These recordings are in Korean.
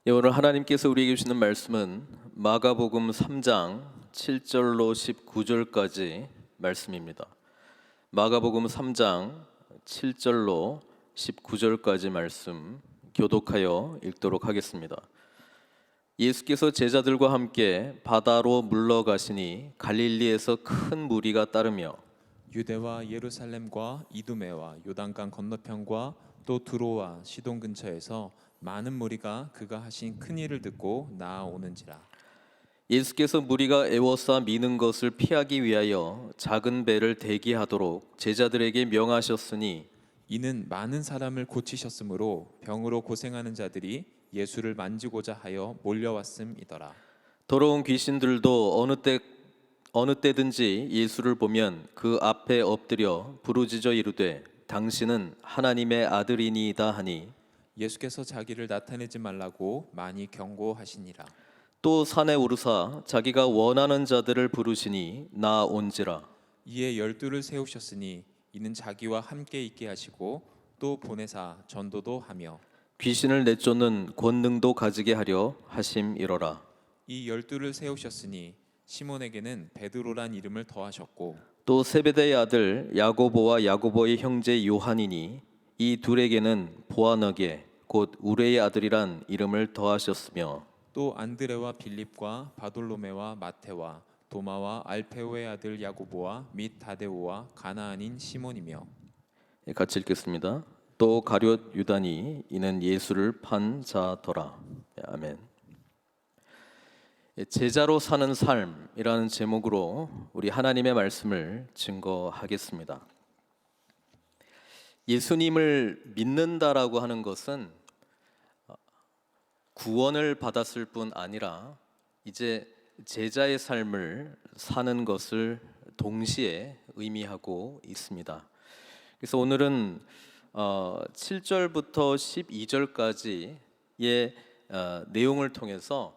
예, 오늘 하나님께서 우리에게 주시는 말씀은 마가복음 3장 7절로 19절까지 말씀입니다. 마가복음 3장 7절로 19절까지 말씀 교독하여 읽도록 하겠습니다. 예수께서 제자들과 함께 바다로 물러가시니 갈릴리에서 큰 무리가 따르며 유대와 예루살렘과 이두메와 요단강 건너편과 또 두로와 시돈 근처에서 많은 무리가 그가 하신 큰 일을 듣고 나아오는지라. 예수께서 무리가 애워싸 미는 것을 피하기 위하여 작은 배를 대기하도록 제자들에게 명하셨으니 이는 많은 사람을 고치셨으므로 병으로 고생하는 자들이 예수를 만지고자 하여 몰려왔음이더라. 더러운 귀신들도 어느 때든지 예수를 보면 그 앞에 엎드려 부르짖어 이르되 당신은 하나님의 아들이니이다 하니 예수께서 자기를 나타내지 말라고 많이 경고하시니라. 또 산에 오르사 자기가 원하는 자들을 부르시니 나온지라. 이에 12를 세우셨으니 이는 자기와 함께 있게 하시고 또 보내사 전도도 하며 귀신을 내쫓는 권능도 가지게 하려 하심이로라. 이 12를 세우셨으니 시몬에게는 베드로란 이름을 더하셨고 또 세베대의 아들 야고보와 야고보의 형제 요한이니 이 둘에게는 보아너게 곧 우레의 아들이란 이름을 더하셨으며 또 안드레와 빌립과 바돌로메와 마테와 도마와 알페오의 아들 야고보와 및 다데오와 가나안인 시몬이며 같이 읽겠습니다. 또 가룟 유다니 이는 예수를 판 자더라. 아멘. 제자로 사는 삶이라는 제목으로 우리 하나님의 말씀을 증거하겠습니다. 예수님을 믿는다라고 하는 것은 구원을 받았을 뿐 아니라 이제 제자의 삶을 사는 것을 동시에 의미하고 있습니다. 그래서 오늘은 7절부터 12절까지의 내용을 통해서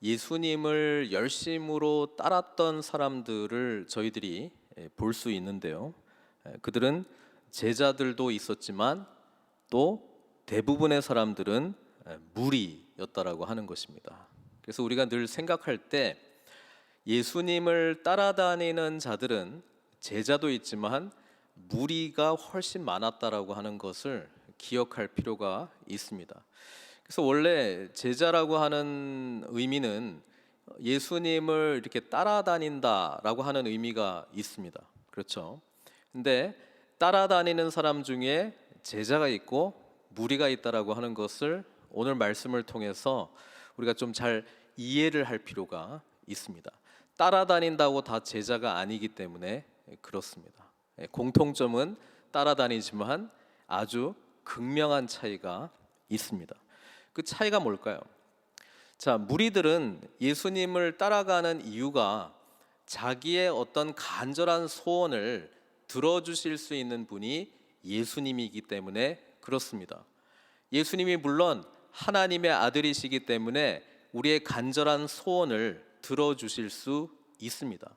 예수님을 열심으로 따랐던 사람들을 저희들이 볼 수 있는데요. 그들은 제자들도 있었지만 또 대부분의 사람들은 무리였다라고 하는 것입니다. 그래서 우리가 늘 생각할 때 예수님을 따라다니는 자들은 제자도 있지만 무리가 훨씬 많았다라고 하는 것을 기억할 필요가 있습니다. 그래서 원래 제자라고 하는 의미는 예수님을 이렇게 따라다닌다라고 하는 의미가 있습니다. 그렇죠? 근데 따라다니는 사람 중에 제자가 있고 무리가 있다라고 하는 것을 오늘 말씀을 통해서 우리가 좀 잘 이해를 할 필요가 있습니다. 따라다닌다고 다 제자가 아니기 때문에 그렇습니다. 공통점은 따라다니지만 아주 극명한 차이가 있습니다. 그 차이가 뭘까요? 자, 무리들은 예수님을 따라가는 이유가 자기의 어떤 간절한 소원을 들어주실 수 있는 분이 예수님이기 때문에 그렇습니다. 예수님이 물론 하나님의 아들이시기 때문에 우리의 간절한 소원을 들어주실 수 있습니다.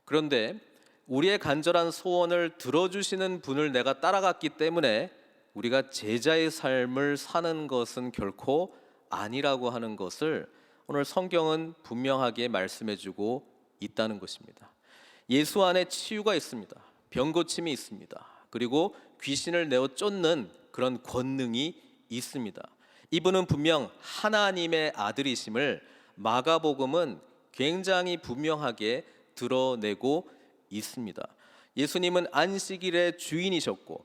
그런데 우리의 간절한 소원을 들어주시는 분을 내가 따라갔기 때문에 우리가 제자의 삶을 사는 것은 결코 아니라고 하는 것을 오늘 성경은 분명하게 말씀해주고 있다는 것입니다. 예수 안에 치유가 있습니다. 병고침이 있습니다. 그리고 귀신을 내어 쫓는 그런 권능이 있습니다. 이분은 분명 하나님의 아들이심을 마가복음은 굉장히 분명하게 드러내고 있습니다. 예수님은 안식일의 주인이셨고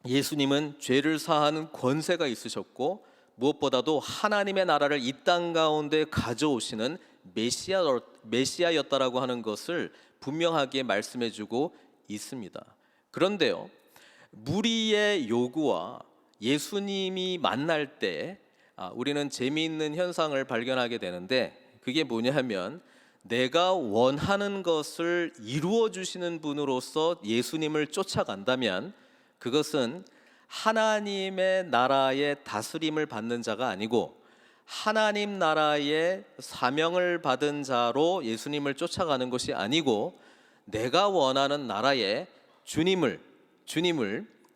예수님은 죄를 사하는 권세가 있으셨고 무엇보다도 하나님의 나라를 이 땅 가운데 가져오시는 메시아였다라고 하는 것을 분명하게 말씀해주고 있습니다. 그런데요, 무리의 요구와 예수님이 만날 때 우리는 재미있는 현상을 발견하게 되는데 그게 뭐냐 하면 내가 원하는 것을 이루어 주시는 분으로서 예수님을 쫓아간다면 그것은 하나님의 나라의 다스림을 받는 자가 아니고 하나님 나라의 사명을 받은 자로 예수님을 쫓아가는 것이 아니고 내가 원하는 나라의 주님을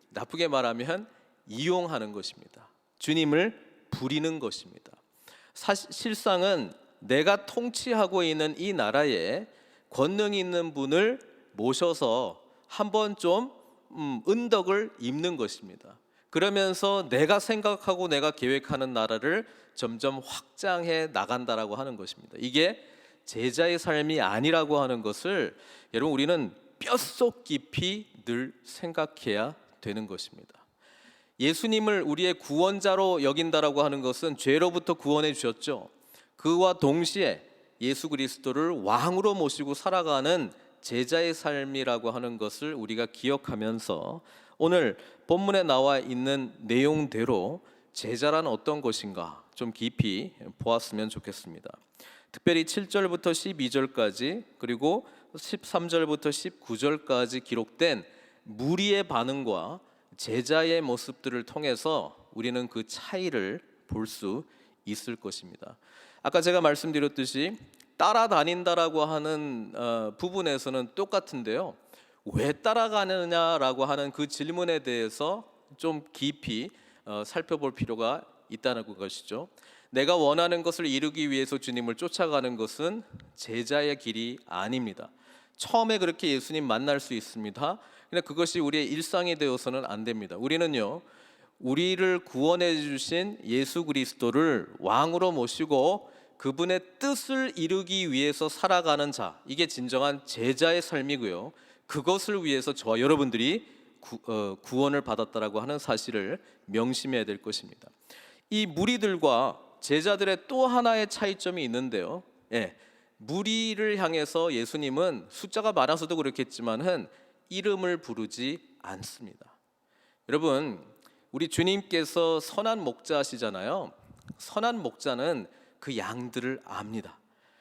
나쁘게 말하면 이용하는 것입니다. 주님을 부리는 것입니다. 실상은 내가 통치하고 있는 이 나라에 권능 있는 분을 모셔서 한번 좀 은덕을 입는 것입니다. 그러면서 내가 생각하고 내가 계획하는 나라를 점점 확장해 나간다라고 하는 것입니다. 이게 제자의 삶이 아니라고 하는 것을 여러분 우리는 뼛속 깊이 늘 생각해야 되는 것입니다. 예수님을 우리의 구원자로 여긴다라고 하는 것은 죄로부터 구원해 주셨죠. 그와 동시에 예수 그리스도를 왕으로 모시고 살아가는 제자의 삶이라고 하는 것을 우리가 기억하면서 오늘 본문에 나와 있는 내용대로 제자란 어떤 것인가 좀 깊이 보았으면 좋겠습니다. 특별히 7절부터 12절까지 그리고 13절부터 19절까지 기록된 무리의 반응과 제자의 모습들을 통해서 우리는 그 차이를 볼 수 있을 것입니다. 아까 제가 말씀드렸듯이 따라다닌다라고 하는 부분에서는 똑같은데요. 왜 따라가느냐라고 하는 그 질문에 대해서 좀 깊이 살펴볼 필요가 있다는 것이죠. 내가 원하는 것을 이루기 위해서 주님을 쫓아가는 것은 제자의 길이 아닙니다. 처음에 그렇게 예수님 만날 수 있습니다. 근데 그것이 우리의 일상이 되어서는 안 됩니다. 우리는요, 우리를 구원해 주신 예수 그리스도를 왕으로 모시고 그분의 뜻을 이루기 위해서 살아가는 자, 이게 진정한 제자의 삶이고요. 그것을 위해서 저와 여러분들이 구원을 받았다라고 하는 사실을 명심해야 될 것입니다. 이 무리들과 제자들의 또 하나의 차이점이 있는데요. 무리를 향해서 예수님은 숫자가 많아서도 그렇겠지만은 이름을 부르지 않습니다. 여러분, 우리 주님께서 선한 목자시잖아요. 선한 목자는 그 양들을 압니다.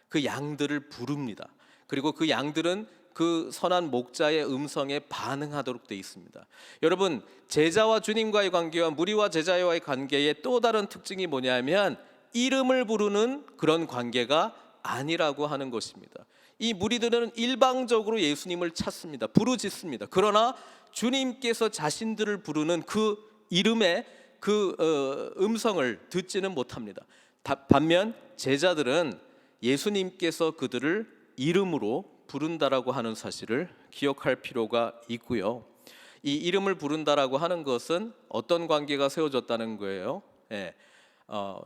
그 양들을 부릅니다. 그리고 그 양들은 그 선한 목자의 음성에 반응하도록 되어 있습니다. 여러분, 제자와 주님과의 관계와 무리와 제자와의 관계의 또 다른 특징이 뭐냐면 이름을 부르는 그런 관계가 아니라고 하는 것입니다. 이 무리들은 일방적으로 예수님을 찾습니다. 부르짖습니다. 그러나 주님께서 자신들을 부르는 그 이름의 그 음성을 듣지는 못합니다. 반면 제자들은 예수님께서 그들을 이름으로 부른다라고 하는 사실을 기억할 필요가 있고요. 이 이름을 부른다라고 하는 것은 어떤 관계가 세워졌다는 거예요.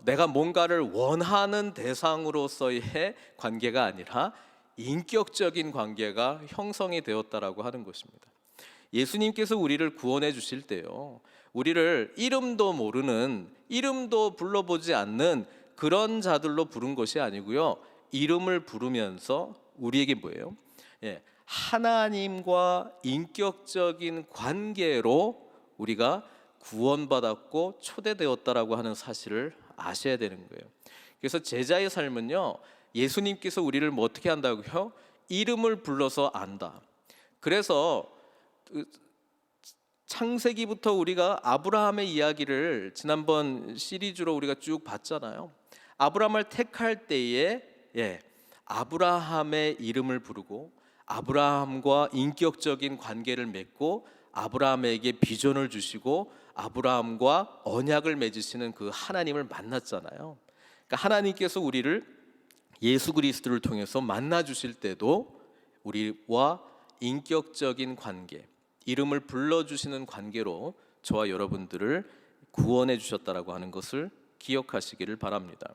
내가 뭔가를 원하는 대상으로서의 관계가 아니라 인격적인 관계가 형성이 되었다라고 하는 것입니다. 예수님께서 우리를 구원해 주실 때요, 우리를 이름도 모르는, 이름도 불러보지 않는 그런 자들로 부른 것이 아니고요, 이름을 부르면서 우리에게 뭐예요? 하나님과 인격적인 관계로 우리가 구원받았고 초대되었다라고 하는 사실을 아셔야 되는 거예요. 그래서 제자의 삶은요, 예수님께서 우리를 뭐 어떻게 한다고요? 이름을 불러서 안다. 그래서 창세기부터 우리가 아브라함의 이야기를 지난번 시리즈로 우리가 쭉 봤잖아요. 아브라함을 택할 때에 아브라함의 이름을 부르고 아브라함과 인격적인 관계를 맺고 아브라함에게 비전을 주시고 아브라함과 언약을 맺으시는 그 하나님을 만났잖아요. 그러니까 하나님께서 우리를 예수 그리스도를 통해서 만나 주실 때도 우리와 인격적인 관계, 이름을 불러주시는 관계로 저와 여러분들을 구원해 주셨다라고 하는 것을 기억하시기를 바랍니다.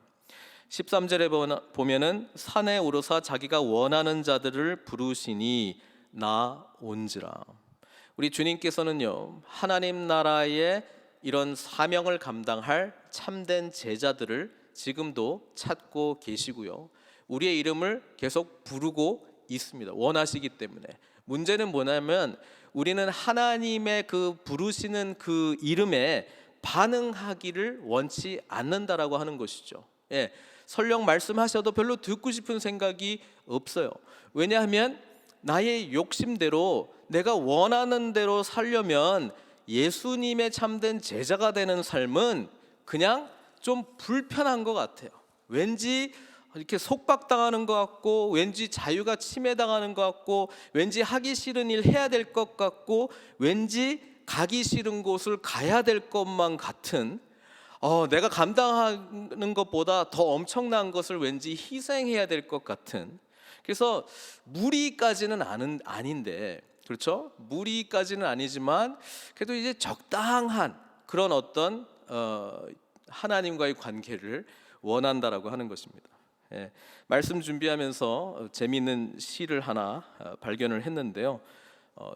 13절에 보면은 산에 오르사 자기가 원하는 자들을 부르시니 나 온지라. 우리 주님께서는요, 하나님 나라의 이런 사명을 감당할 참된 제자들을 지금도 찾고 계시고요, 우리의 이름을 계속 부르고 있습니다. 원하시기 때문에. 문제는 뭐냐면 우리는 하나님의 그 부르시는 그 이름에 반응하기를 원치 않는다라고 하는 것이죠. 설령 말씀하셔도 별로 듣고 싶은 생각이 없어요. 왜냐하면 나의 욕심대로 내가 원하는 대로 살려면 예수님의 참된 제자가 되는 삶은 그냥 좀 불편한 것 같아요. 왠지 이렇게 속박당하는 것 같고, 왠지 자유가 침해당하는 것 같고, 왠지 하기 싫은 일 해야 될 것 같고, 왠지 가기 싫은 곳을 가야 될 것만 같은 내가 감당하는 것보다 더 엄청난 것을 왠지 희생해야 될 것 같은, 그래서 무리까지는 아닌데, 그렇죠? 무리까지는 아니지만 그래도 이제 적당한 그런 어떤 하나님과의 관계를 원한다라고 하는 것입니다. 예, 말씀 준비하면서 재미있는 시를 하나 발견을 했는데요.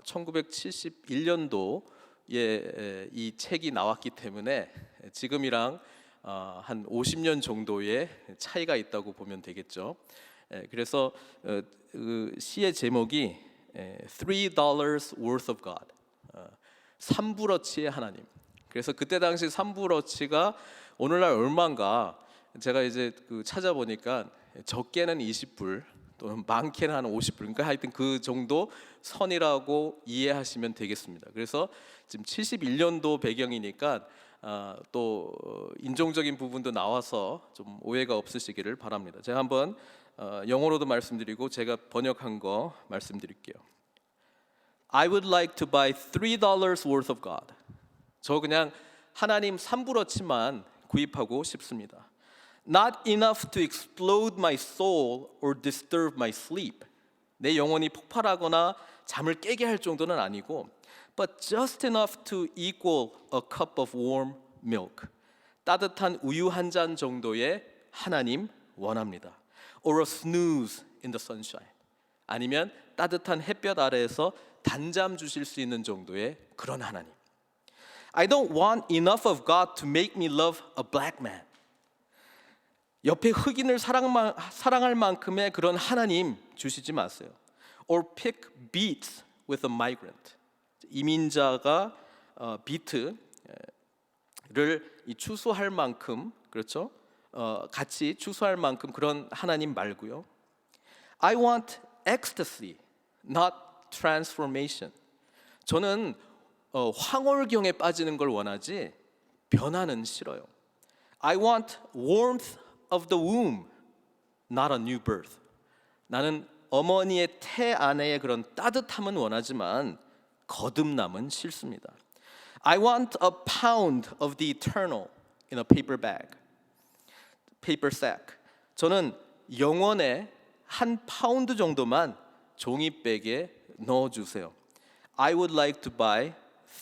1971년도에 이 책이 나왔기 때문에 지금이랑 한 50년 정도의 차이가 있다고 보면 되겠죠. 그래서 그 시의 제목이 $3 worth of God, 3불어치의 하나님. 그래서 그때 당시 3불어치가 오늘날 얼마인가 제가 이제 찾아보니까 적게는 20불 또는 많게는 한 50불, 그러니까 하여튼 그 정도 선이라고 이해하시면 되겠습니다. 그래서 지금 71년도 배경이니까 또 인종적인 부분도 나와서 좀 오해가 없으시기를 바랍니다. 제가 한번 영어로도 말씀드리고 제가 번역한 거 말씀드릴게요. I would like to buy $3 worth of God. 저 그냥 하나님 3불어치만 구입하고 싶습니다. Not enough to explode my soul or disturb my sleep. 내 영혼이 폭발하거나 잠을 깨게 할 정도는 아니고, but just enough to equal a cup of warm milk. 따뜻한 우유 한 잔 정도의 하나님 원합니다. Or a snooze in the sunshine. 아니면 따뜻한 햇볕 아래에서 단잠 주실 수 있는 정도의 그런 하나님. I don't want enough of God to make me love a black man. 옆에 흑인을 사랑할 만큼의 그런 하나님 주시지 마세요. Or pick beets with a migrant. 이민자가 비트를 추수할 만큼, 그렇죠? 같이 추수할 만큼 그런 하나님 말고요. I want ecstasy, not transformation. 저는 황홀경에 빠지는 걸 원하지 변화는 싫어요. I want warmth of the womb, not a new birth. 나는 어머니의 태 안에의 그런 따뜻함은 원하지만 거듭남은 싫습니다. I want a pound of the eternal in a paper bag, paper sack. 저는 영원의 한 파운드 정도만 종이백에 넣어주세요. I would like to buy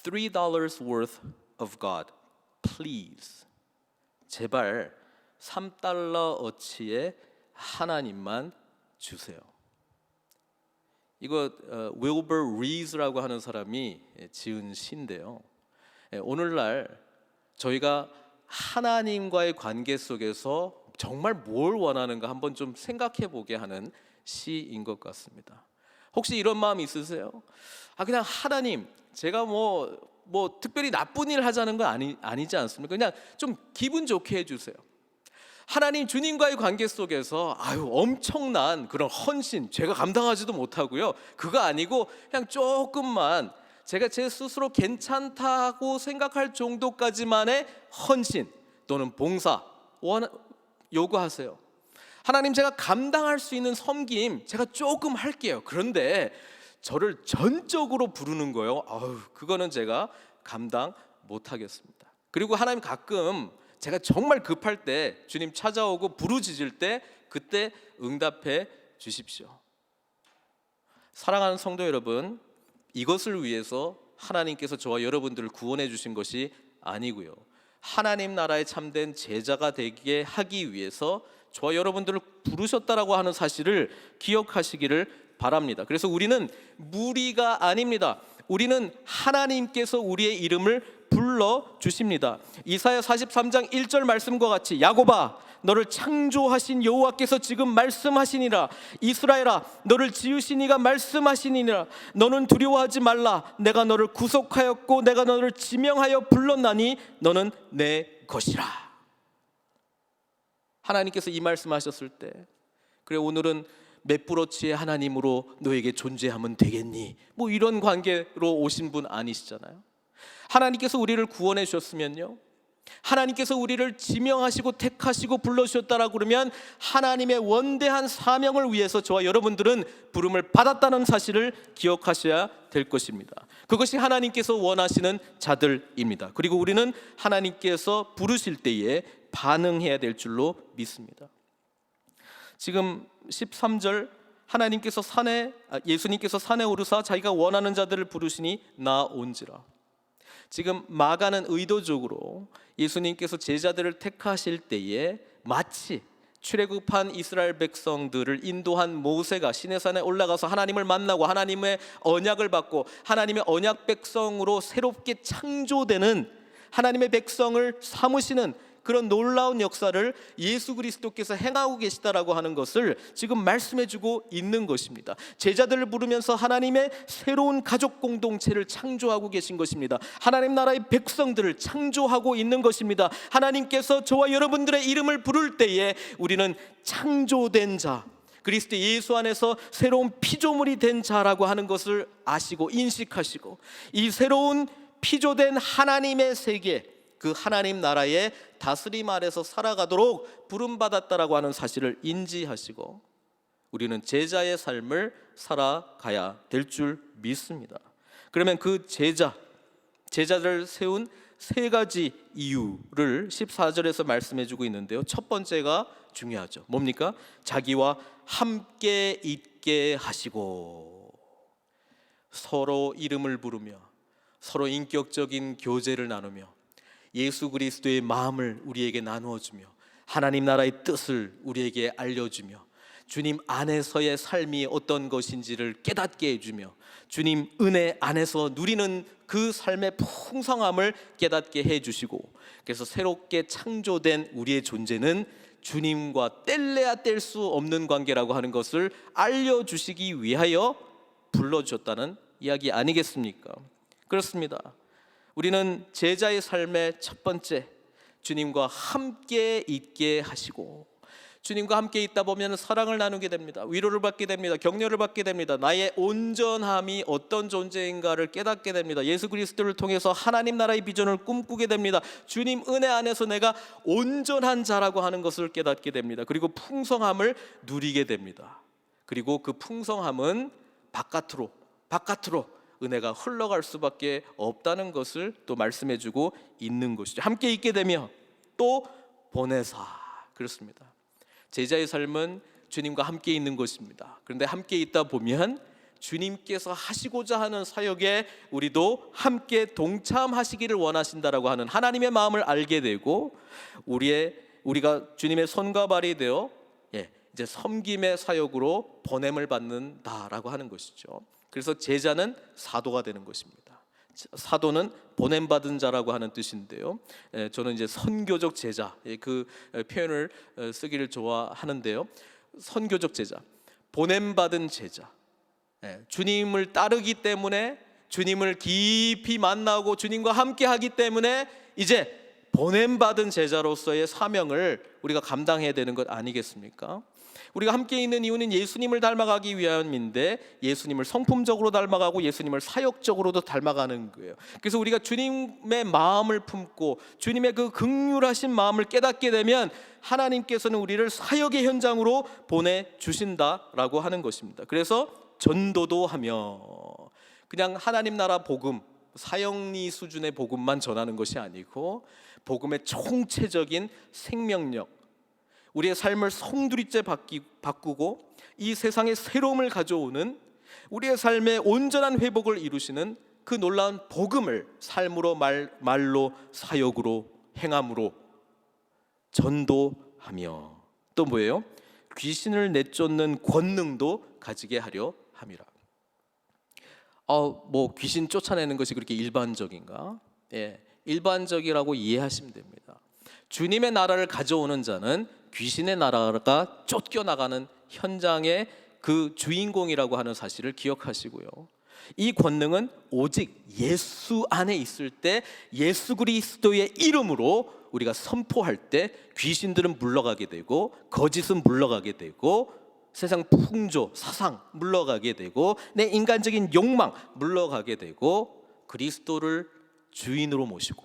$3 worth of God, please. 제발 3달러어치의 하나님만 주세요. 이거 윌버 리즈라고 하는 사람이 지은 시인데요. 오늘날 저희가 하나님과의 관계 속에서 정말 뭘 원하는가 한번 좀 생각해 보게 하는 시인 것 같습니다. 혹시 이런 마음 있으세요? 그냥 하나님, 제가 뭐 특별히 나쁜 일 하자는 거 아니지 않습니까? 그냥 좀 기분 좋게 해주세요. 하나님, 주님과의 관계 속에서 엄청난 그런 헌신 제가 감당하지도 못하고요. 그거 아니고 그냥 조금만 제가 제 스스로 괜찮다고 생각할 정도까지만의 헌신 또는 봉사 요구하세요. 하나님, 제가 감당할 수 있는 섬김 제가 조금 할게요. 그런데 저를 전적으로 부르는 거예요. 그거는 제가 감당 못하겠습니다. 그리고 하나님, 가끔 제가 정말 급할 때 주님 찾아오고 부르짖을 때 그때 응답해 주십시오. 사랑하는 성도 여러분, 이것을 위해서 하나님께서 저와 여러분들을 구원해 주신 것이 아니고요. 하나님 나라에 참된 제자가 되게 하기 위해서 저와 여러분들을 부르셨다라고 하는 사실을 기억하시기를 바랍니다. 그래서 우리는 무리가 아닙니다. 우리는 하나님께서 우리의 이름을 불러 주십니다. 이사야 43장 1절 말씀과 같이, 야곱아, 너를 창조하신 여호와께서 지금 말씀하시니라. 이스라엘아, 너를 지으신 이가 말씀하시니라. 너는 두려워하지 말라. 내가 너를 구속하였고 내가 너를 지명하여 불렀나니 너는 내 것이라. 하나님께서 이 말씀하셨을 때, 그래 오늘은 맷부러치의 하나님으로 너에게 존재하면 되겠니? 이런 관계로 오신 분 아니시잖아요. 하나님께서 우리를 구원해 주셨으면요, 하나님께서 우리를 지명하시고 택하시고 불러주셨다라고 그러면 하나님의 원대한 사명을 위해서 저와 여러분들은 부름을 받았다는 사실을 기억하셔야 될 것입니다. 그것이 하나님께서 원하시는 자들입니다. 그리고 우리는 하나님께서 부르실 때에 반응해야 될 줄로 믿습니다. 지금 13절 예수님께서 산에 오르사 자기가 원하는 자들을 부르시니 나온지라. 지금 마가는 의도적으로 예수님께서 제자들을 택하실 때에 마치 출애굽한 이스라엘 백성들을 인도한 모세가 시내산에 올라가서 하나님을 만나고 하나님의 언약을 받고 하나님의 언약 백성으로 새롭게 창조되는 하나님의 백성을 삼으시는 그런 놀라운 역사를 예수 그리스도께서 행하고 계시다라고 하는 것을 지금 말씀해주고 있는 것입니다. 제자들을 부르면서 하나님의 새로운 가족 공동체를 창조하고 계신 것입니다. 하나님 나라의 백성들을 창조하고 있는 것입니다. 하나님께서 저와 여러분들의 이름을 부를 때에 우리는 창조된 자, 그리스도 예수 안에서 새로운 피조물이 된 자라고 하는 것을 아시고 인식하시고, 이 새로운 피조된 하나님의 세계, 그 하나님 나라의 다스림 아래서 살아가도록 부름받았다라고 하는 사실을 인지하시고 우리는 제자의 삶을 살아가야 될 줄 믿습니다. 그러면 그 제자들을 세운 세 가지 이유를 14절에서 말씀해주고 있는데요, 첫 번째가 중요하죠. 뭡니까? 자기와 함께 있게 하시고, 서로 이름을 부르며 서로 인격적인 교제를 나누며 예수 그리스도의 마음을 우리에게 나누어주며 하나님 나라의 뜻을 우리에게 알려주며 주님 안에서의 삶이 어떤 것인지를 깨닫게 해주며 주님 은혜 안에서 누리는 그 삶의 풍성함을 깨닫게 해주시고, 그래서 새롭게 창조된 우리의 존재는 주님과 뗄래야 뗄 수 없는 관계라고 하는 것을 알려주시기 위하여 불러주셨다는 이야기 아니겠습니까? 그렇습니다. 우리는 제자의 삶의 첫 번째, 주님과 함께 있게 하시고, 주님과 함께 있다 보면 사랑을 나누게 됩니다. 위로를 받게 됩니다. 격려를 받게 됩니다. 나의 온전함이 어떤 존재인가를 깨닫게 됩니다. 예수 그리스도를 통해서 하나님 나라의 비전을 꿈꾸게 됩니다. 주님 은혜 안에서 내가 온전한 자라고 하는 것을 깨닫게 됩니다. 그리고 풍성함을 누리게 됩니다. 그리고 그 풍성함은 바깥으로 은혜가 흘러갈 수밖에 없다는 것을 또 말씀해주고 있는 것이죠. 함께 있게 되면 또 보내사. 그렇습니다. 제자의 삶은 주님과 함께 있는 것입니다. 그런데 함께 있다 보면 주님께서 하시고자 하는 사역에 우리도 함께 동참하시기를 원하신다라고 하는 하나님의 마음을 알게 되고, 우리가 주님의 손과 발이 되어 이제 섬김의 사역으로 보냄을 받는다라고 하는 것이죠. 그래서 제자는 사도가 되는 것입니다. 사도는 보냄받은 자라고 하는 뜻인데요, 저는 이제 선교적 제자, 그 표현을 쓰기를 좋아하는데요, 선교적 제자, 보냄받은 제자, 주님을 따르기 때문에, 주님을 깊이 만나고 주님과 함께 하기 때문에 이제 보냄받은 제자로서의 사명을 우리가 감당해야 되는 것 아니겠습니까? 우리가 함께 있는 이유는 예수님을 닮아가기 위함인데, 예수님을 성품적으로 닮아가고 예수님을 사역적으로도 닮아가는 거예요. 그래서 우리가 주님의 마음을 품고 주님의 그 긍휼하신 마음을 깨닫게 되면 하나님께서는 우리를 사역의 현장으로 보내주신다라고 하는 것입니다. 그래서 전도도 하며, 그냥 하나님 나라 복음, 사형리 수준의 복음만 전하는 것이 아니고 복음의 총체적인 생명력, 우리의 삶을 송두리째 바꾸고 이 세상에 새로움을 가져오는, 우리의 삶의 온전한 회복을 이루시는 그 놀라운 복음을 삶으로 말로 사역으로 행함으로 전도하며, 또 뭐예요? 귀신을 내쫓는 권능도 가지게 하려 함이라. 뭐 귀신 쫓아내는 것이 그렇게 일반적인가? 일반적이라고 이해하시면 됩니다. 주님의 나라를 가져오는 자는 귀신의 나라가 쫓겨나가는 현장의 그 주인공이라고 하는 사실을 기억하시고요, 이 권능은 오직 예수 안에 있을 때, 예수 그리스도의 이름으로 우리가 선포할 때 귀신들은 물러가게 되고, 거짓은 물러가게 되고, 세상 풍조, 사상 물러가게 되고, 내 인간적인 욕망 물러가게 되고, 그리스도를 주인으로 모시고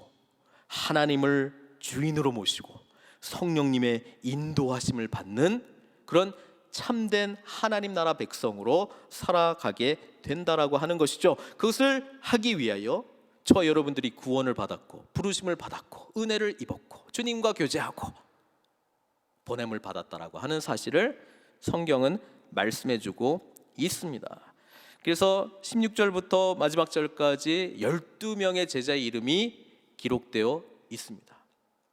하나님을 주인으로 모시고 성령님의 인도하심을 받는 그런 참된 하나님 나라 백성으로 살아가게 된다라고 하는 것이죠. 그것을 하기 위하여 저와 여러분들이 구원을 받았고 부르심을 받았고 은혜를 입었고 주님과 교제하고 보냄을 받았다라고 하는 사실을 성경은 말씀해주고 있습니다. 그래서 16절부터 마지막 절까지 12명의 제자의 이름이 기록되어 있습니다.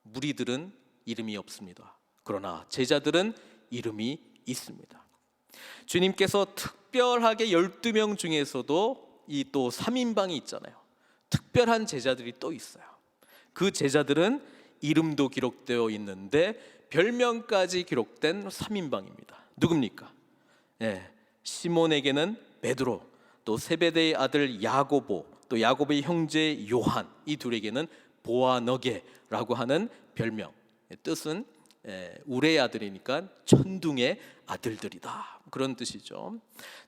무리들은 이름이 없습니다. 그러나 제자들은 이름이 있습니다. 주님께서 특별하게 12명 중에서도 이 또 3인방이 있잖아요. 특별한 제자들이 또 있어요. 그 제자들은 이름도 기록되어 있는데 별명까지 기록된 3인방입니다. 누굽니까? 시몬에게는 베드로, 또 세베대의 아들 야고보, 또 야고보의 형제 요한, 이 둘에게는 보아너게라고 하는 별명. 뜻은 우레의 아들이니까 천둥의 아들들이다, 그런 뜻이죠.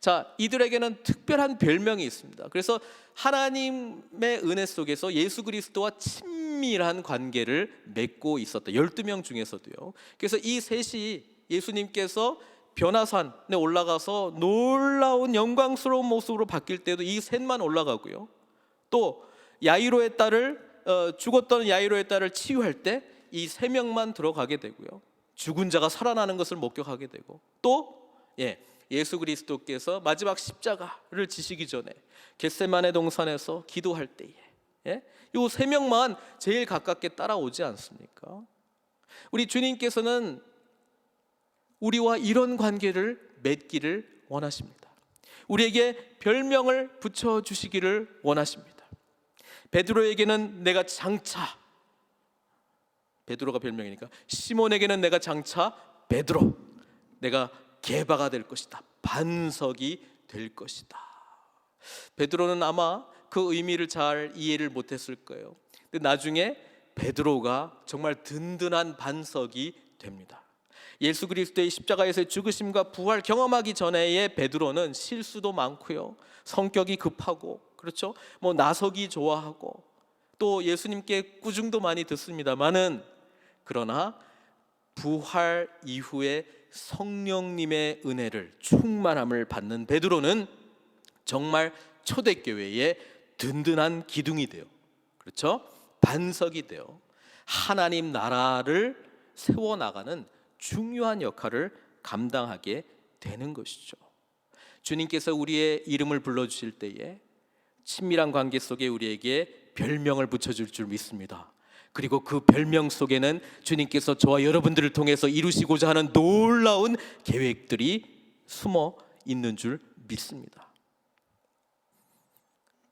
자, 이들에게는 특별한 별명이 있습니다. 그래서 하나님의 은혜 속에서 예수 그리스도와 친밀한 관계를 맺고 있었다. 12명 중에서도요. 그래서 이 셋이 예수님께서 변화산에 올라가서 놀라운 영광스러운 모습으로 바뀔 때도 이 셋만 올라가고요. 또 야이로의 딸을 죽었던 야이로의 딸을 치유할 때 이 세 명만 들어가게 되고요. 죽은 자가 살아나는 것을 목격하게 되고, 또 예수 그리스도께서 마지막 십자가를 지시기 전에 겟세마네 동산에서 기도할 때에 이 세 명만 제일 가깝게 따라오지 않습니까? 우리 주님께서는 우리와 이런 관계를 맺기를 원하십니다. 우리에게 별명을 붙여주시기를 원하십니다. 베드로에게는 내가 장차, 베드로가 별명이니까 시몬에게는 내가 장차 베드로, 내가 게바가 될 것이다, 반석이 될 것이다. 베드로는 아마 그 의미를 잘 이해를 못했을 거예요. 근데 나중에 베드로가 정말 든든한 반석이 됩니다. 예수 그리스도의 십자가에서의 죽으심과 부활 경험하기 전에의 베드로는 실수도 많고요, 성격이 급하고, 그렇죠, 나서기 좋아하고, 또 예수님께 꾸중도 많이 듣습니다만은, 그러나 부활 이후에 성령님의 은혜를 충만함을 받는 베드로는 정말 초대교회의 든든한 기둥이 돼요. 그렇죠? 반석이 되어 하나님 나라를 세워나가는 중요한 역할을 감당하게 되는 것이죠. 주님께서 우리의 이름을 불러주실 때에 친밀한 관계 속에 우리에게 별명을 붙여줄 줄 믿습니다. 그리고 그 별명 속에는 주님께서 저와 여러분들을 통해서 이루시고자 하는 놀라운 계획들이 숨어 있는 줄 믿습니다.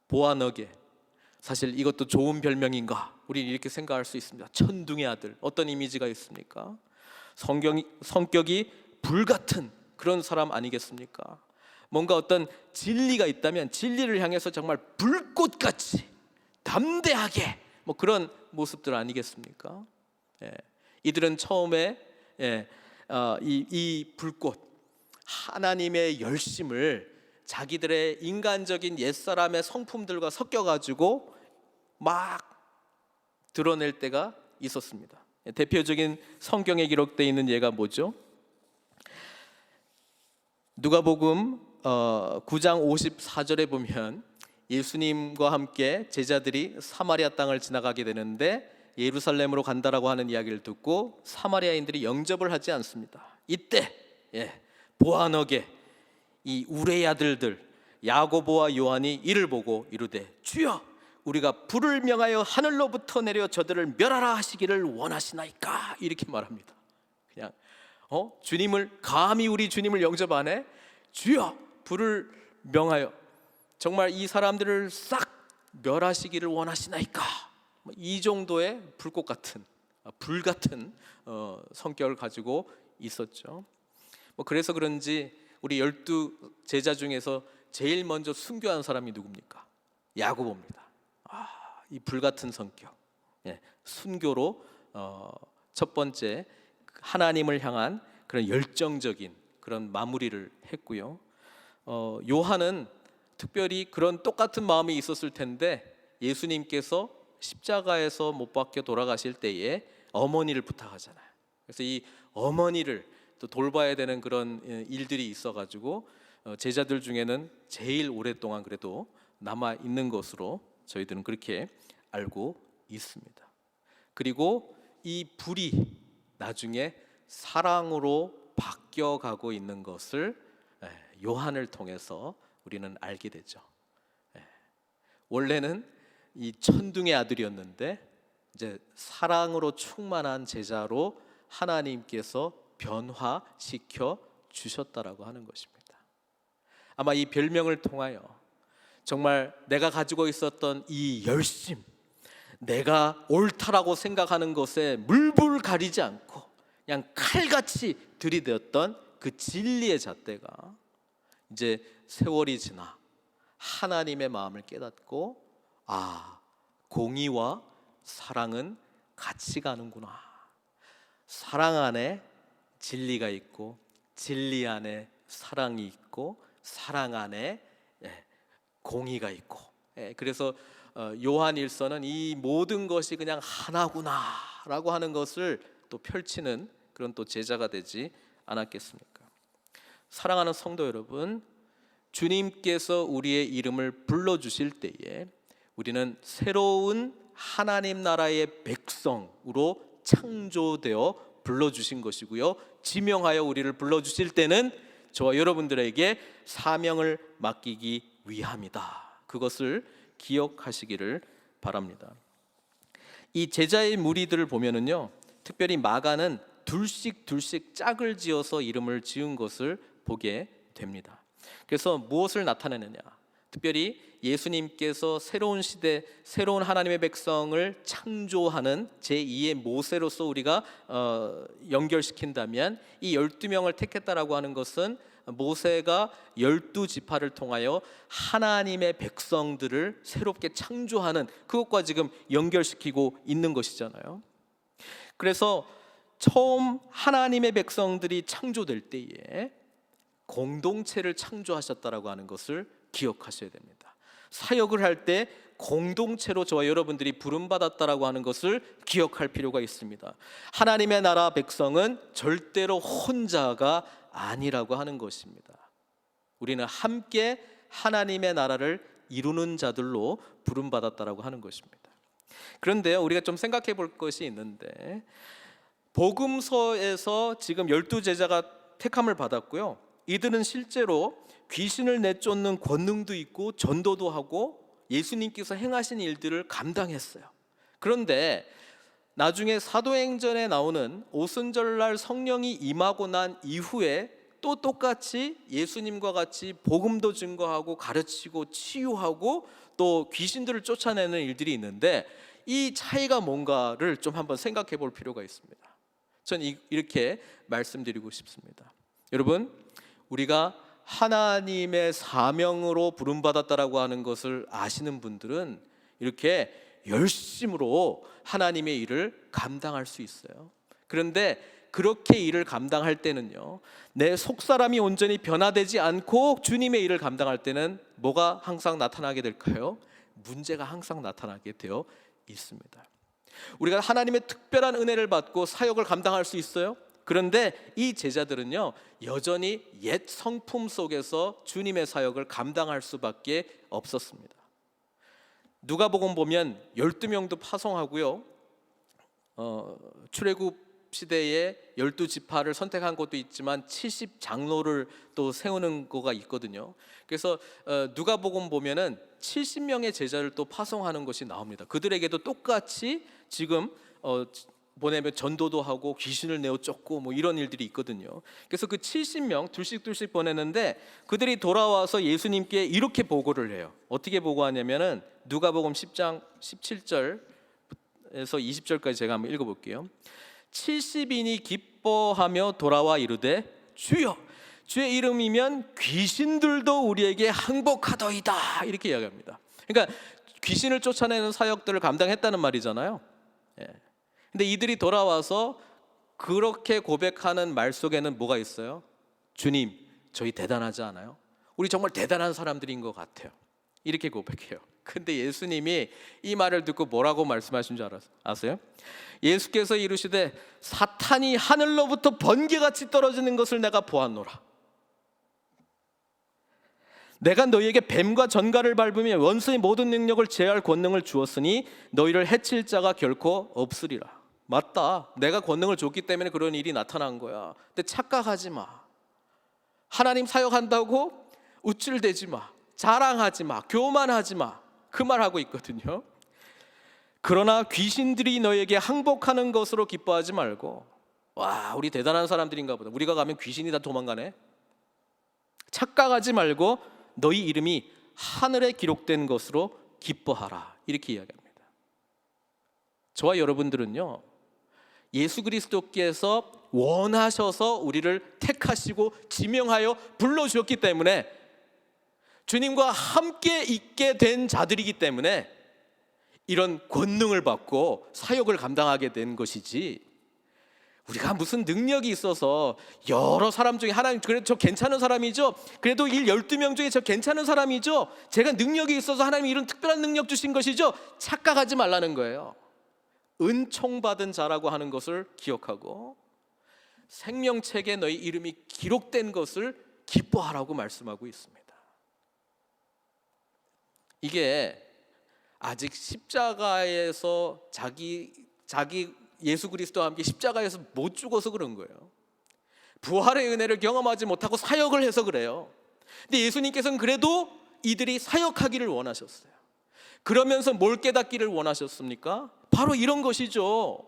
보아너게, 사실 이것도 좋은 별명인가? 우리는 이렇게 생각할 수 있습니다. 천둥의 아들, 어떤 이미지가 있습니까? 성격이 불같은 그런 사람 아니겠습니까? 뭔가 어떤 진리가 있다면 진리를 향해서 정말 불꽃같이 담대하게 그런 모습들 아니겠습니까? 이들은 처음에 이 불꽃, 하나님의 열심을 자기들의 인간적인 옛사람의 성품들과 섞여가지고 막 드러낼 때가 있었습니다. 대표적인 성경에 기록되어 있는 예가 뭐죠? 누가복음 9장 54절에 보면 예수님과 함께 제자들이 사마리아 땅을 지나가게 되는데 예루살렘으로 간다라고 하는 이야기를 듣고 사마리아인들이 영접을 하지 않습니다. 이때 보아너게 이 우레의 아들들 야고보와 요한이 이를 보고 이르되 주여, 우리가 불을 명하여 하늘로부터 내려 저들을 멸하라 하시기를 원하시나이까, 이렇게 말합니다. 그냥 주님을, 감히 우리 주님을 영접 안 해? 주여, 불을 명하여 정말 이 사람들을 싹 멸하시기를 원하시나이까, 이 정도의 불꽃 같은, 불 같은 성격을 가지고 있었죠. 그래서 그런지 우리 12 제자 중에서 제일 먼저 순교한 사람이 누굽니까? 야고보입니다. 이 불같은 성격, 순교로 첫 번째 하나님을 향한 그런 열정적인 그런 마무리를 했고요. 요한은 특별히 그런 똑같은 마음이 있었을 텐데 예수님께서 십자가에서 못 박혀 돌아가실 때에 어머니를 부탁하잖아요. 그래서 이 어머니를 또 돌봐야 되는 그런 일들이 있어가지고 제자들 중에는 제일 오랫동안 그래도 남아 있는 것으로 저희들은 그렇게 알고 있습니다. 그리고 이 불이 나중에 사랑으로 바뀌어가고 있는 것을 요한을 통해서 우리는 알게 되죠. 원래는 이 천둥의 아들이었는데 이제 사랑으로 충만한 제자로 하나님께서 변화시켜 주셨다라고 하는 것입니다. 아마 이 별명을 통하여 정말 내가 가지고 있었던 이 열심, 내가 옳다라고 생각하는 것에 물불 가리지 않고 그냥 칼같이 들이대었던 그 진리의 잣대가 이제 세월이 지나 하나님의 마음을 깨닫고 공의와 사랑은 같이 가는구나. 사랑 안에 진리가 있고 진리 안에 사랑이 있고 사랑 안에 공의가 있고 그래서 요한 일서는 이 모든 것이 그냥 하나구나라고 하는 것을 또 펼치는 그런 또 제자가 되지 않았겠습니까? 사랑하는 성도 여러분, 주님께서 우리의 이름을 불러주실 때에 우리는 새로운 하나님 나라의 백성으로 창조되어 불러주신 것이고요, 지명하여 우리를 불러주실 때는 저와 여러분들에게 사명을 맡기기 위함이다. 그것을 기억하시기를 바랍니다. 이 제자의 무리들을 보면은요, 특별히 마가는 둘씩 짝을 지어서 이름을 지은 것을 보게 됩니다. 그래서 무엇을 나타내느냐? 특별히 예수님께서 새로운 시대, 새로운 하나님의 백성을 창조하는 제2의 모세로서 우리가 연결시킨다면 이 12명을 택했다라고 하는 것은 모세가 12지파를 통하여 하나님의 백성들을 새롭게 창조하는 그것과 지금 연결시키고 있는 것이잖아요. 그래서 처음 하나님의 백성들이 창조될 때에 공동체를 창조하셨다라고 하는 것을 기억하셔야 됩니다. 사역을 할 때 공동체로 저와 여러분들이 부름받았다라고 하는 것을 기억할 필요가 있습니다. 하나님의 나라 백성은 절대로 혼자가 아니라고 하는 것입니다. 우리는 함께 하나님의 나라를 이루는 자들로 부름받았다라고 하는 것입니다. 그런데요, 우리가 좀 생각해 볼 것이 있는데, 복음서에서 지금 12제자가 택함을 받았고요, 이들은 실제로 귀신을 내쫓는 권능도 있고 전도도 하고 예수님께서 행하신 일들을 감당했어요. 그런데 나중에 사도행전에 나오는 오순절날 성령이 임하고 난 이후에 또 똑같이 예수님과 같이 복음도 증거하고 가르치고 치유하고 또 귀신들을 쫓아내는 일들이 있는데, 이 차이가 뭔가를 좀 한번 생각해 볼 필요가 있습니다. 저는 이렇게 말씀드리고 싶습니다. 여러분, 우리가 하나님의 사명으로 부름받았다라고 하는 것을 아시는 분들은 이렇게 열심으로 하나님의 일을 감당할 수 있어요. 그런데 그렇게 일을 감당할 때는요, 내 속사람이 온전히 변화되지 않고 주님의 일을 감당할 때는 뭐가 항상 나타나게 될까요? 문제가 항상 나타나게 되어 있습니다. 우리가 하나님의 특별한 은혜를 받고 사역을 감당할 수 있어요. 그런데 이 제자들은요, 여전히 옛 성품 속에서 주님의 사역을 감당할 수밖에 없었습니다. 누가복음 보면 12명도 파송하고요, 출애굽 시대에 12지파를 선택한 것도 있지만 70장로를 또 세우는 거가 있거든요. 그래서 누가복음 보면은 70명의 제자를 또 파송하는 것이 나옵니다. 그들에게도 똑같이 지금 보내면 전도도 하고 귀신을 내어 쫓고 뭐 이런 일들이 있거든요. 그래서 그 70명 둘씩 보내는데 그들이 돌아와서 예수님께 이렇게 보고를 해요. 어떻게 보고하냐면은 누가복음 10장 17절에서 20절까지 제가 한번 읽어볼게요. 70인이 기뻐하며 돌아와 이르되 주여, 주의 이름이면 귀신들도 우리에게 항복하더이다, 이렇게 이야기합니다. 그러니까 귀신을 쫓아내는 사역들을 감당했다는 말이잖아요. 근데 이들이 돌아와서 그렇게 고백하는 말 속에는 뭐가 있어요? 주님, 저희 대단하지 않아요? 우리 정말 대단한 사람들인 것 같아요. 이렇게 고백해요. 근데 예수님이 이 말을 듣고 뭐라고 말씀하신 줄 아세요? 예수께서 이르시되 사탄이 하늘로부터 번개같이 떨어지는 것을 내가 보았노라. 내가 너희에게 뱀과 전갈을 밟으며 원수의 모든 능력을 제할 권능을 주었으니 너희를 해칠 자가 결코 없으리라. 맞다. 내가 권능을 줬기 때문에 그런 일이 나타난 거야. 근데 착각하지 마. 하나님 사역한다고 우쭐대지 마. 자랑하지 마. 교만하지 마. 그 말하고 있거든요. 그러나 귀신들이 너에게 항복하는 것으로 기뻐하지 말고, 와, 우리 대단한 사람들인가 보다. 우리가 가면 귀신이 다 도망가네. 착각하지 말고 너희 이름이 하늘에 기록된 것으로 기뻐하라. 이렇게 이야기합니다. 저와 여러분들은요, 예수 그리스도께서 원하셔서 우리를 택하시고 지명하여 불러주셨기 때문에, 주님과 함께 있게 된 자들이기 때문에 이런 권능을 받고 사역을 감당하게 된 것이지, 우리가 무슨 능력이 있어서 여러 사람 중에 하나님, 그래도 저 괜찮은 사람이죠, 그래도 12명 중에 저 괜찮은 사람이죠, 제가 능력이 있어서 하나님이 이런 특별한 능력 주신 것이죠, 착각하지 말라는 거예요. 은총받은 자라고 하는 것을 기억하고 생명책에 너희 이름이 기록된 것을 기뻐하라고 말씀하고 있습니다. 이게 아직 십자가에서 자기 예수 그리스도와 함께 십자가에서 못 죽어서 그런 거예요. 부활의 은혜를 경험하지 못하고 사역을 해서 그래요. 근데 예수님께서는 그래도 이들이 사역하기를 원하셨어요. 그러면서 뭘 깨닫기를 원하셨습니까? 바로 이런 것이죠.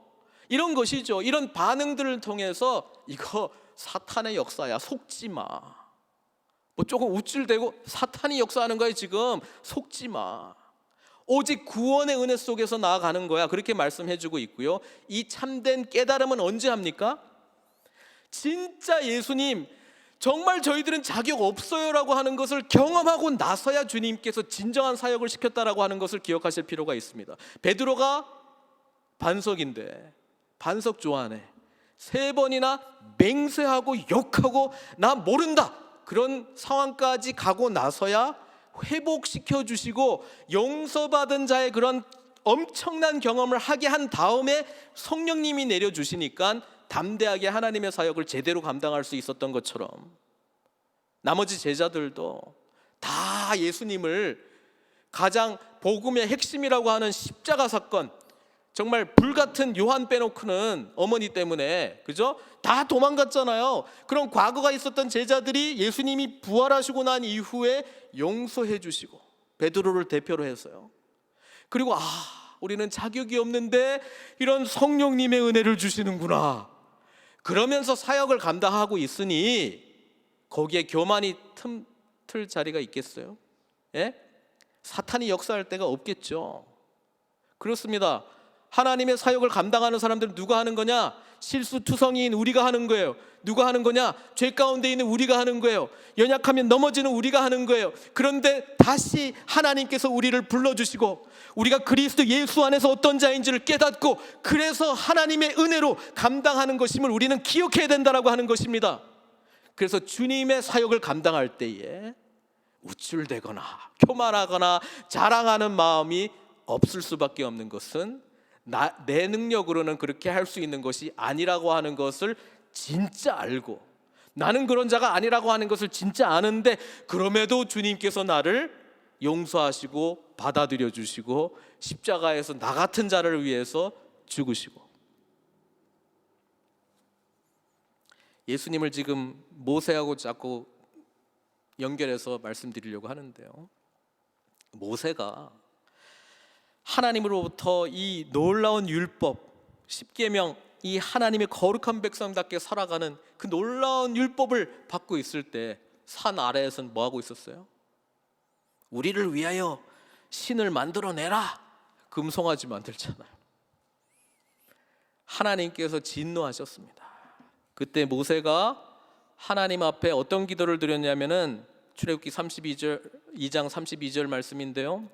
이런 것이죠. 이런 반응들을 통해서 이거 사탄의 역사야, 속지 마. 뭐 조금 우쭐대고 사탄이 역사하는 거야 지금, 속지 마. 오직 구원의 은혜 속에서 나아가는 거야, 그렇게 말씀해주고 있고요. 이 참된 깨달음은 언제 합니까? 진짜 예수님 정말 저희들은 자격 없어요라고 하는 것을 경험하고 나서야 주님께서 진정한 사역을 시켰다라고 하는 것을 기억하실 필요가 있습니다. 베드로가 반석인데 반석 좋아하네. 3번이나 맹세하고 욕하고 나 모른다, 그런 상황까지 가고 나서야 회복시켜 주시고 용서받은 자의 그런 엄청난 경험을 하게 한 다음에 성령님이 내려주시니까 담대하게 하나님의 사역을 제대로 감당할 수 있었던 것처럼, 나머지 제자들도 다 예수님을 가장 복음의 핵심이라고 하는 십자가 사건, 정말 불같은 요한 빼놓고는 어머니 때문에, 그죠? 다 도망갔잖아요. 그런 과거가 있었던 제자들이 예수님이 부활하시고 난 이후에 용서해 주시고, 베드로를 대표로 해서요. 그리고 우리는 자격이 없는데 이런 성령님의 은혜를 주시는구나. 그러면서 사역을 감당하고 있으니 거기에 교만이 틈틀 자리가 있겠어요? 예? 사탄이 역사할 데가 없겠죠. 그렇습니다. 하나님의 사역을 감당하는 사람들은 누가 하는 거냐? 실수투성이인 우리가 하는 거예요. 누가 하는 거냐? 죄 가운데 있는 우리가 하는 거예요. 연약하면 넘어지는 우리가 하는 거예요. 그런데 다시 하나님께서 우리를 불러주시고 우리가 그리스도 예수 안에서 어떤 자인지를 깨닫고, 그래서 하나님의 은혜로 감당하는 것임을 우리는 기억해야 된다라고 하는 것입니다. 그래서 주님의 사역을 감당할 때에 우쭐대거나 교만하거나 자랑하는 마음이 없을 수밖에 없는 것은 내 능력으로는 그렇게 할 수 있는 것이 아니라고 하는 것을 진짜 알고, 나는 그런 자가 아니라고 하는 것을 진짜 아는데, 그럼에도 주님께서 나를 용서하시고 받아들여 주시고 십자가에서 나 같은 자를 위해서 죽으시고. 예수님을 지금 모세하고 자꾸 연결해서 말씀드리려고 하는데요, 모세가 하나님으로부터 이 놀라운 율법, 십계명, 이 하나님의 거룩한 백성답게 살아가는 그 놀라운 율법을 받고 있을 때 산 아래에서는 뭐 하고 있었어요? 우리를 위하여 신을 만들어내라, 금송아지 만들잖아요. 하나님께서 진노하셨습니다. 그때 모세가 하나님 앞에 어떤 기도를 드렸냐면은 출애굽기 2장 32절 말씀인데요,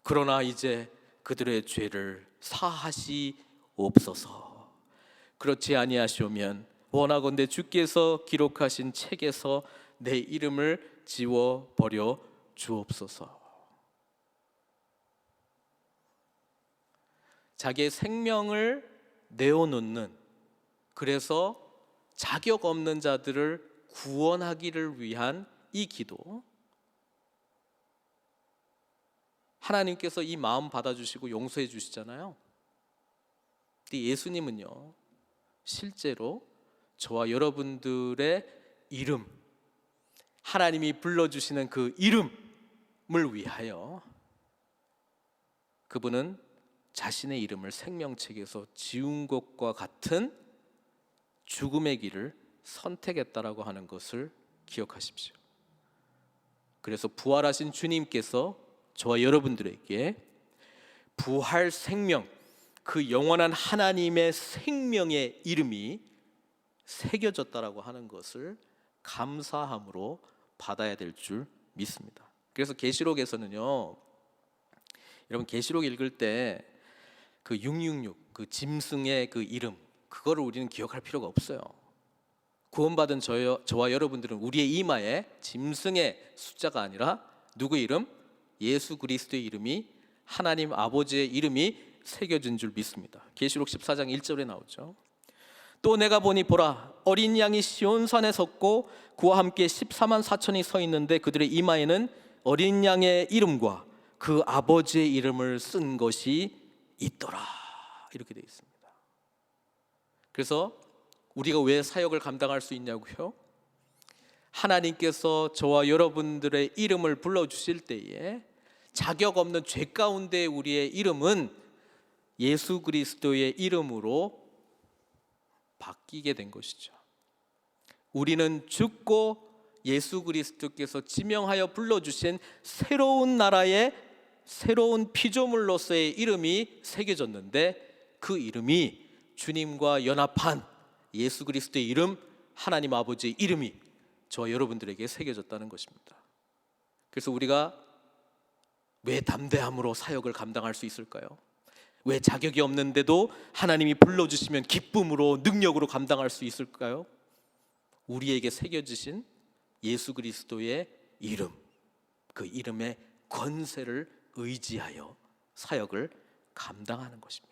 그러나 이제 그들의 죄를 사하시옵소서. 그렇지 아니하시오면 원하건대 주께서 기록하신 책에서 내 이름을 지워버려 주옵소서. 자기의 생명을 내어놓는, 그래서 자격 없는 자들을 구원하기를 위한 이 기도, 하나님께서 이 마음 받아주시고 용서해 주시잖아요. 근데 예수님은요, 실제로 저와 여러분들의 이름, 하나님이 불러주시는 그 이름을 위하여 그분은 자신의 이름을 생명책에서 지운 것과 같은 죽음의 길을 선택했다라고 하는 것을 기억하십시오. 그래서 부활하신 주님께서 저와 여러분들에게 부활 생명, 그 영원한 하나님의 생명의 이름이 새겨졌다라고 하는 것을 감사함으로 받아야 될 줄 믿습니다. 그래서 계시록에서는요, 여러분 계시록 읽을 때 그 666, 그 짐승의 그 이름, 그거를 우리는 기억할 필요가 없어요. 구원받은 저와 여러분들은 우리의 이마에 짐승의 숫자가 아니라 누구의 이름? 예수 그리스도의 이름이, 하나님 아버지의 이름이 새겨진 줄 믿습니다. 계시록 14장 1절에 나오죠. 또 내가 보니 보라, 어린 양이 시온산에 섰고 그와 함께 14만 4천이 서 있는데 그들의 이마에는 어린 양의 이름과 그 아버지의 이름을 쓴 것이 있더라, 이렇게 되어 있습니다. 그래서 우리가 왜 사역을 감당할 수 있냐고요? 하나님께서 저와 여러분들의 이름을 불러주실 때에 자격 없는 죄 가운데 우리의 이름은 예수 그리스도의 이름으로 바뀌게 된 것이죠. 우리는 죽고 예수 그리스도께서 지명하여 불러주신 새로운 나라의 새로운 피조물로서의 이름이 새겨졌는데, 그 이름이 주님과 연합한 예수 그리스도의 이름, 하나님 아버지의 이름이 저와 여러분들에게 새겨졌다는 것입니다. 그래서 우리가 왜 담대함으로 사역을 감당할 수 있을까요? 왜 자격이 없는데도 하나님이 불러주시면 기쁨으로, 능력으로 감당할 수 있을까요? 우리에게 새겨지신 예수 그리스도의 이름, 그 이름의 권세를 의지하여 사역을 감당하는 것입니다.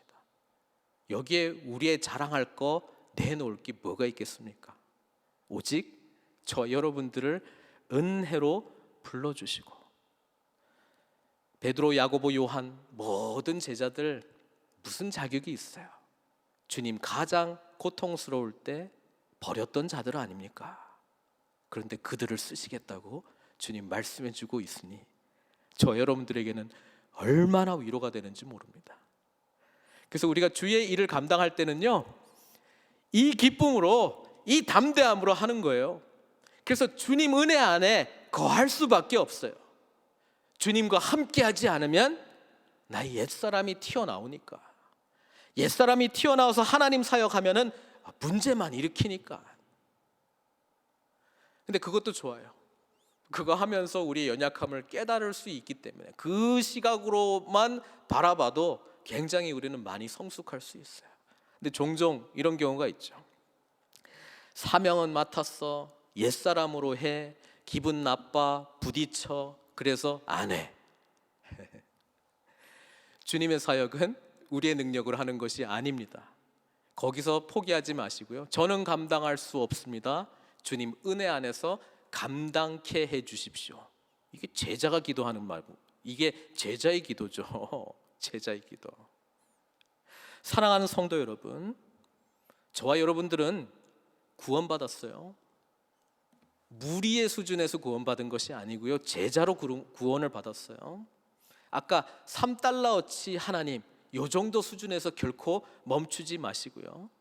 여기에 우리의 자랑할 거, 내놓을 게 뭐가 있겠습니까? 오직 저 여러분들을 은혜로 불러주시고, 베드로, 야고보, 요한 모든 제자들 무슨 자격이 있어요? 주님 가장 고통스러울 때 버렸던 자들 아닙니까? 그런데 그들을 쓰시겠다고 주님 말씀해 주고 있으니 저 여러분들에게는 얼마나 위로가 되는지 모릅니다. 그래서 우리가 주의 일을 감당할 때는요, 이 기쁨으로, 이 담대함으로 하는 거예요. 그래서 주님 은혜 안에 거할 수밖에 없어요. 주님과 함께하지 않으면 나의 옛사람이 튀어나오니까, 옛사람이 튀어나와서 하나님 사역하면은 문제만 일으키니까. 근데 그것도 좋아요. 그거 하면서 우리의 연약함을 깨달을 수 있기 때문에 그 시각으로만 바라봐도 굉장히 우리는 많이 성숙할 수 있어요. 근데 종종 이런 경우가 있죠. 사명은 맡았어, 옛사람으로 해, 기분 나빠, 부딪혀, 그래서 안 해. 주님의 사역은 우리의 능력으로 하는 것이 아닙니다. 거기서 포기하지 마시고요. 저는 감당할 수 없습니다. 주님 은혜 안에서 감당케 해 주십시오. 이게 제자가 기도하는 말고, 이게 제자의 기도죠. 제자의 기도. 사랑하는 성도 여러분, 저와 여러분들은 구원받았어요. 무리의 수준에서 구원받은 것이 아니고요, 제자로 구원을 받았어요. 아까 3달러어치 하나님, 요 정도 수준에서 결코 멈추지 마시고요,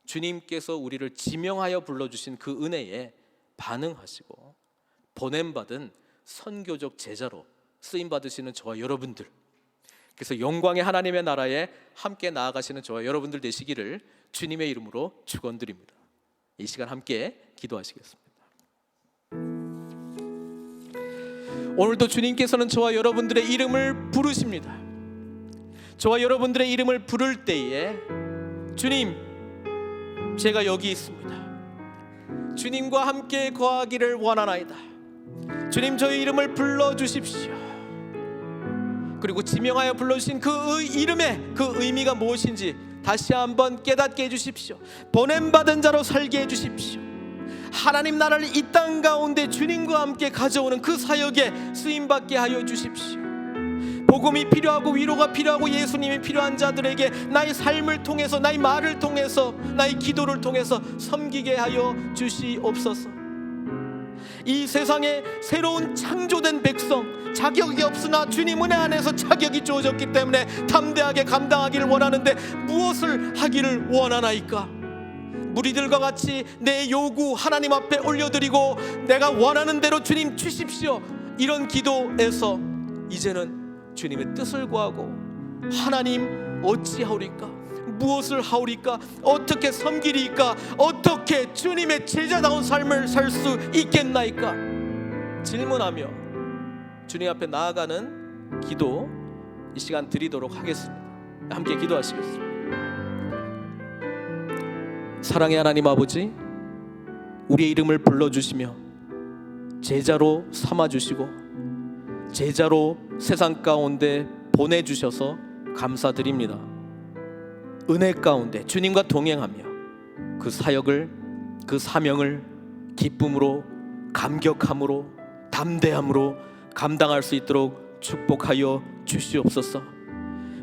주님께서 우리를 지명하여 불러주신 그 은혜에 반응하시고 보냄받은 선교적 제자로 쓰임받으시는 저와 여러분들, 그래서 영광의 하나님의 나라에 함께 나아가시는 저와 여러분들 되시기를 주님의 이름으로 축원드립니다. 이 시간 함께 기도하시겠습니다. 오늘도 주님께서는 저와 여러분들의 이름을 부르십니다. 저와 여러분들의 이름을 부를 때에 주님, 제가 여기 있습니다. 주님과 함께 거하기를 원하나이다. 주님, 저의 이름을 불러주십시오. 그리고 지명하여 불러주신 그 이름의 그 의미가 무엇인지 다시 한번 깨닫게 해주십시오. 보냄받은 자로 살게 해주십시오. 하나님 나라를 이 땅 가운데 주님과 함께 가져오는 그 사역에 쓰임받게 하여 주십시오. 복음이 필요하고 위로가 필요하고 예수님이 필요한 자들에게 나의 삶을 통해서, 나의 말을 통해서, 나의 기도를 통해서 섬기게 하여 주시옵소서. 이 세상에 새로운 창조된 백성, 자격이 없으나 주님 은혜 안에서 자격이 주어졌기 때문에 담대하게 감당하기를 원하는데 무엇을 하기를 원하나이까? 무리들과 같이 내 요구 하나님 앞에 올려드리고 내가 원하는 대로 주님 주십시오, 이런 기도에서 이제는 주님의 뜻을 구하고 하나님 어찌하오리까? 무엇을 하오리까? 어떻게 섬기리까? 어떻게 주님의 제자다운 삶을 살 수 있겠나이까? 질문하며 주님 앞에 나아가는 기도 이 시간 드리도록 하겠습니다. 함께 기도하시겠습니다. 사랑의 하나님 아버지, 우리의 이름을 불러주시며 제자로 삼아주시고 제자로 세상 가운데 보내주셔서 감사드립니다. 은혜 가운데 주님과 동행하며 그 사역을, 그 사명을 기쁨으로, 감격함으로, 담대함으로 감당할 수 있도록 축복하여 주시옵소서.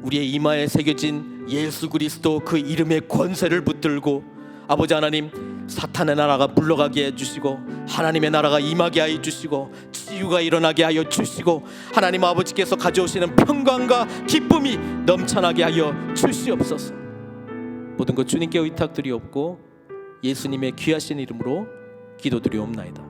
우리의 이마에 새겨진 예수 그리스도 그 이름의 권세를 붙들고 아버지 하나님, 사탄의 나라가 물러가게 해주시고 하나님의 나라가 임하게 하여 주시고 치유가 일어나게 하여 주시고 하나님 아버지께서 가져오시는 평강과 기쁨이 넘쳐나게 하여 주시옵소서. 모든 것 주님께 의탁드리옵고 예수님의 귀하신 이름으로 기도드리옵나이다.